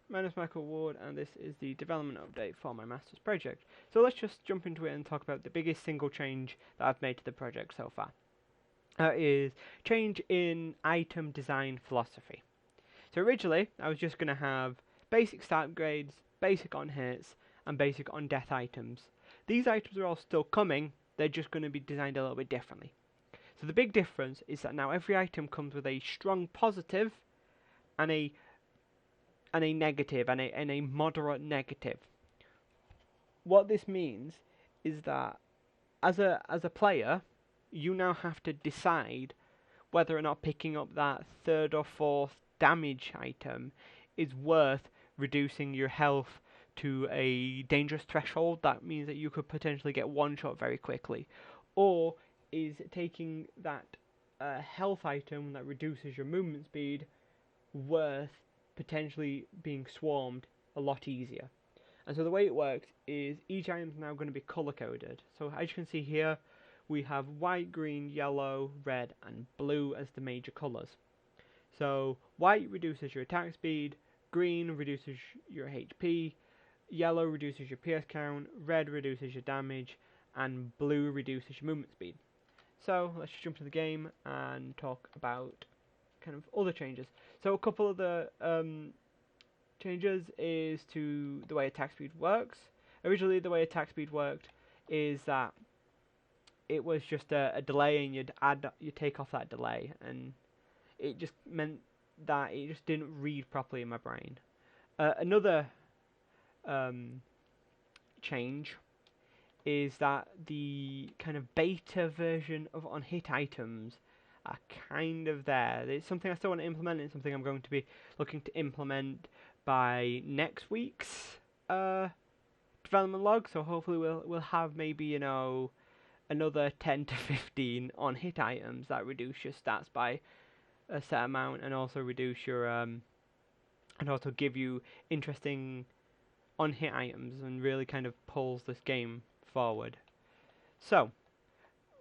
My name is Michael Ward, and this is the development update for my master's project. So let's just jump into it and talk about the biggest single change that I've made to the project so far. Is change in item design philosophy. So originally, I was just going to have basic stat upgrades, basic on hits, and basic on death items. These items are all still coming, they're just going to be designed a little bit differently. So the big difference is that now every item comes with a strong positive and a negative and a moderate negative. What this means is that as a player, you now have to decide whether or not picking up that third or fourth damage item is worth reducing your health to a dangerous threshold. That means that you could potentially get one shot very quickly, or is taking that health item that reduces your movement speed worth potentially being swarmed a lot easier. And so the way it works is each item is now going to be color coded. So as you can see here, we have white, green, yellow, red, and blue as the major colors. So white reduces your attack speed, green reduces your HP, yellow reduces your PS count, red reduces your damage, and blue reduces your movement speed. So let's just jump to the game and talk about kind of other changes. So a couple of the changes is to the way attack speed works. Originally, the way attack speed worked is that it was just a delay, and you take off that delay, and it just meant that it just didn't read properly in my brain. Another change is that the kind of beta version of on hit items are kind of there. It's something I still want to implement. It's something I'm going to be looking to implement by next week's development log. So hopefully we'll have maybe another 10 to 15 on hit items that reduce your stats by a set amount, and also reduce your and also give you interesting on hit items, and really kind of pulls this game forward. So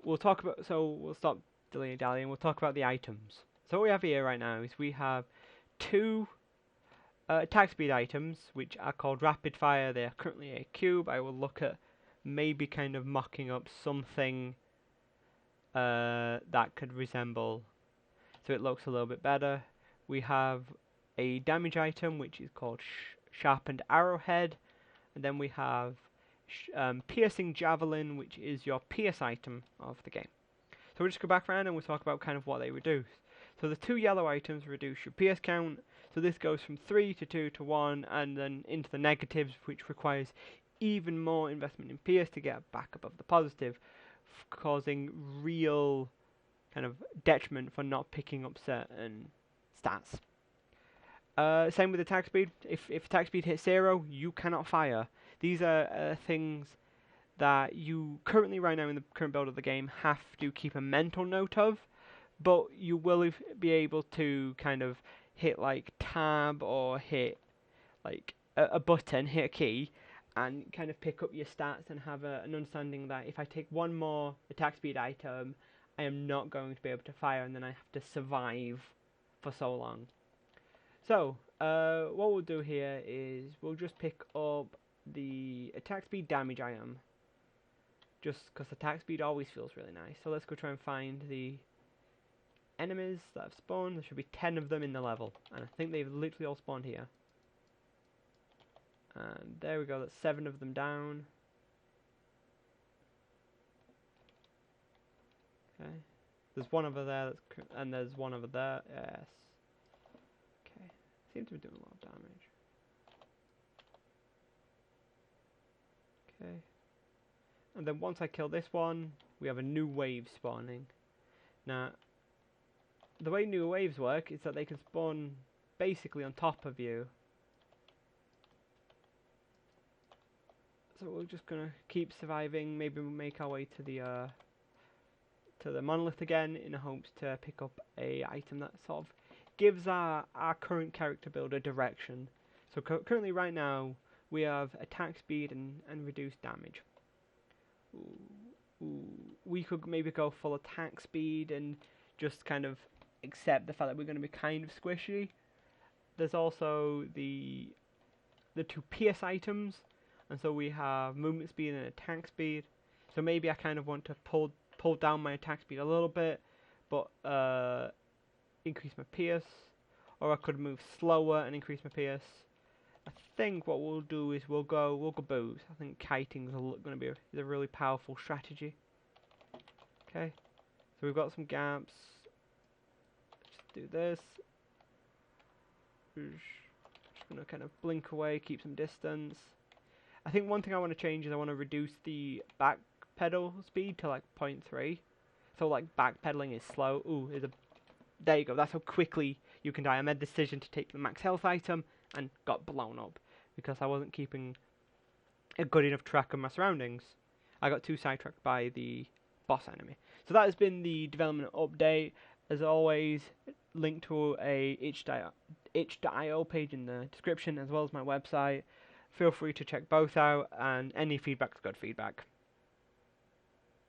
we'll stop dilly dallying. We'll talk about the items. So what we have here right now is we have two attack speed items, which are called rapid fire. They are currently a cube. I will look at maybe kind of mocking up something that could resemble, so it looks a little bit better. We have a damage item, which is called sharpened arrowhead, and then we have piercing javelin, which is your pierce item of the game. So we'll just go back around and we'll talk about kind of what they reduce. So the two yellow items reduce your pierce count. So this goes from 3 to 2 to 1, and then into the negatives, which requires even more investment in pierce to get back above the positive, causing real kind of detriment for not picking up certain stats. Same with attack speed. If attack speed hits 0, you cannot fire. These are things that you currently, right now in the current build of the game, have to keep a mental note of, but you will be able to kind of hit like tab, or hit like a button, hit a key, and kind of pick up your stats and have an understanding that if I take one more attack speed item, I am not going to be able to fire, and then I have to survive for so long. So, what we'll do here is we'll just pick up the attack speed damage item, just because attack speed always feels really nice. So let's go try and find the enemies that have spawned. There should be 10 of them in the level, and I think they've literally all spawned here. And there we go, that's 7 of them down. Okay, there's one over there, and there's one over there. Yes. Okay, seems to be doing a lot of damage. Okay, and then once I kill this one, we have a new wave spawning. Now, the way new waves work is that they can spawn basically on top of you. So we're just gonna keep surviving. Maybe we'll make our way to the monolith again, in hopes to pick up a item that sort of gives our current character build a direction. So currently, right now, we have attack speed and reduced damage. We could maybe go full attack speed and just kind of accept the fact that we're going to be kind of squishy. There's also the the two PS items, and so we have movement speed and attack speed. So maybe I kind of want to pull down my attack speed a little bit, but increase my PS, or I could move slower and increase my PS. I think what we'll do is we'll go boost. I think kiting is going to be a really powerful strategy. Okay, so we've got some gaps. Just do this. Just going to kind of blink away, keep some distance. I think one thing I want to change is I want to reduce the back pedal speed to like 0.3. So like backpedaling is slow. Ooh, there you go. That's how quickly you can die. I made the decision to take the max health item and got blown up because I wasn't keeping a good enough track of my surroundings. I got too sidetracked by the boss enemy. So that has been the development update. As always, link to a itch.io page in the description as well as my website. Feel free to check both out, and any feedback is good feedback.